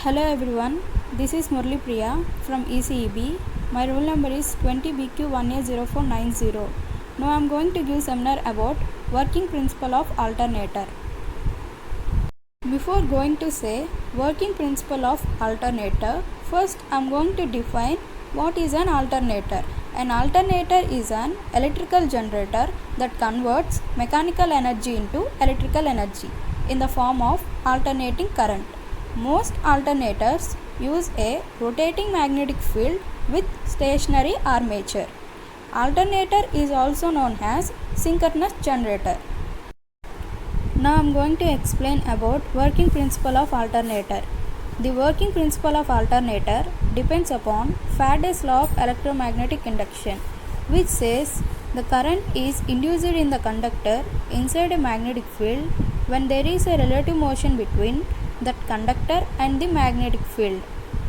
Hello everyone, this is Murli Priya from ECEB. My roll number is 20BQ180490. Now I am going to give seminar about working principle of alternator. Before going to say working principle of alternator, first I am going to define what is an alternator. An alternator is an electrical generator that converts mechanical energy into electrical energy in the form of alternating current. Most alternators use a rotating magnetic field with stationary armature. Alternator is also known as synchronous generator. Now I am going to explain about working principle of alternator. The working principle of alternator depends upon Faraday's law of electromagnetic induction, which says the current is induced in the conductor inside a magnetic field when there is a relative motion between that conductor and the magnetic field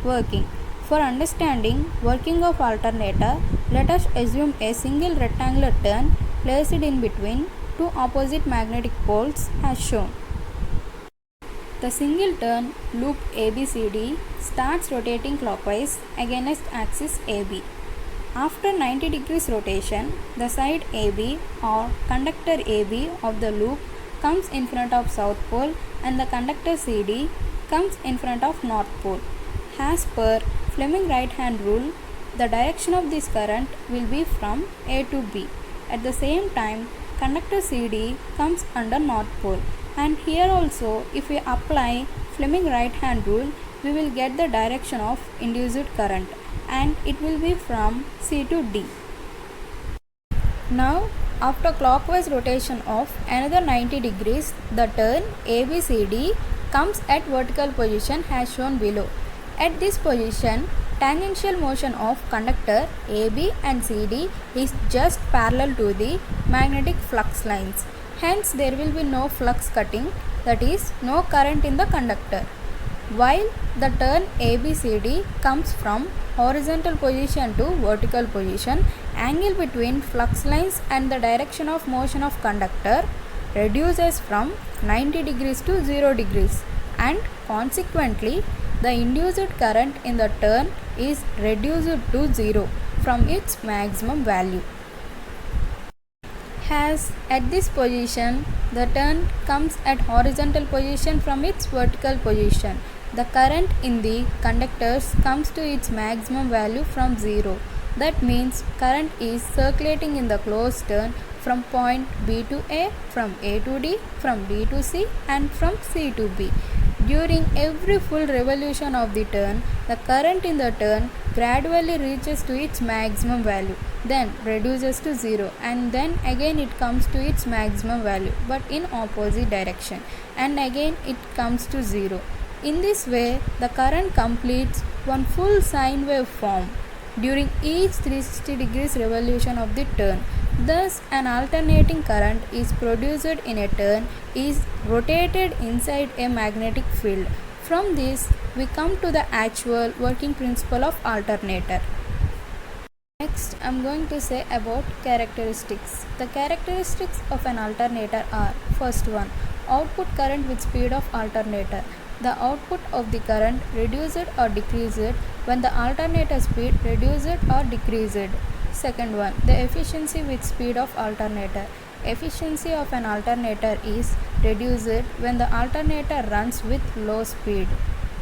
working. For understanding working of alternator, let us assume a single rectangular turn placed in between two opposite magnetic poles as shown. The single turn loop ABCD starts rotating clockwise against axis AB. After 90 degrees rotation, the side AB or conductor AB of the loop comes in front of south pole and the conductor CD comes in front of north pole. As per Fleming right hand rule, the direction of this current will be from A to B. At the same time, conductor CD comes under north pole, and here also if we apply Fleming right hand rule, we will get the direction of induced current and it will be from C to D. Now after clockwise rotation of another 90 degrees, the turn ABCD comes at vertical position as shown below. At this position, tangential motion of conductor AB and CD is just parallel to the magnetic flux lines. Hence, there will be no flux cutting, that is, no current in the conductor. While the turn ABCD comes from horizontal position to vertical position, angle between flux lines and the direction of motion of conductor reduces from 90 degrees to 0 degrees, and consequently the induced current in the turn is reduced to 0 from its maximum value. As at this position the turn comes at horizontal position from its vertical position, the current in the conductors comes to its maximum value from 0. That means current is circulating in the closed turn from point B to A, from A to D, from D to C and from C to B. During every full revolution of the turn, the current in the turn gradually reaches to its maximum value, then reduces to 0, and then again it comes to its maximum value but in opposite direction, and again it comes to 0. In this way, the current completes one full sine wave form during each 360 degrees revolution of the turn. Thus, an alternating current is produced in a turn is rotated inside a magnetic field. From this, we come to the actual working principle of alternator. Next, I am going to say about characteristics. The characteristics of an alternator are: first one, output current with speed of alternator. The output of the current reduced or decreased when the alternator speed reduced or decreased. Second one, the efficiency with speed of alternator. Efficiency of an alternator is reduced when the alternator runs with low speed.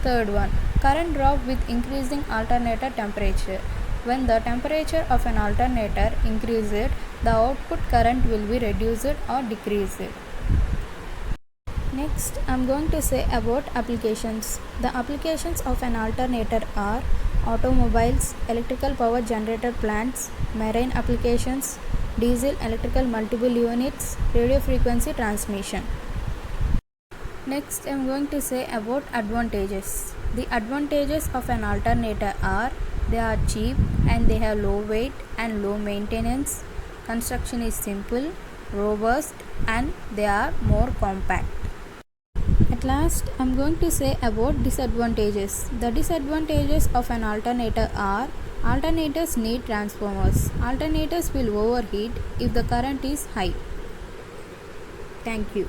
Third one, current drop with increasing alternator temperature. When the temperature of an alternator increases, the output current will be reduced or decreased. Next, I am going to say about applications. The applications of an alternator are automobiles, electrical power generator plants, marine applications, diesel electrical multiple units, radio frequency transmission. Next, I am going to say about advantages. The advantages of an alternator are: they are cheap and they have low weight and low maintenance. Construction is simple, robust, and they are more compact. At last, I am going to say about disadvantages. The disadvantages of an alternator are: alternators need transformers. Alternators will overheat if the current is high. Thank you.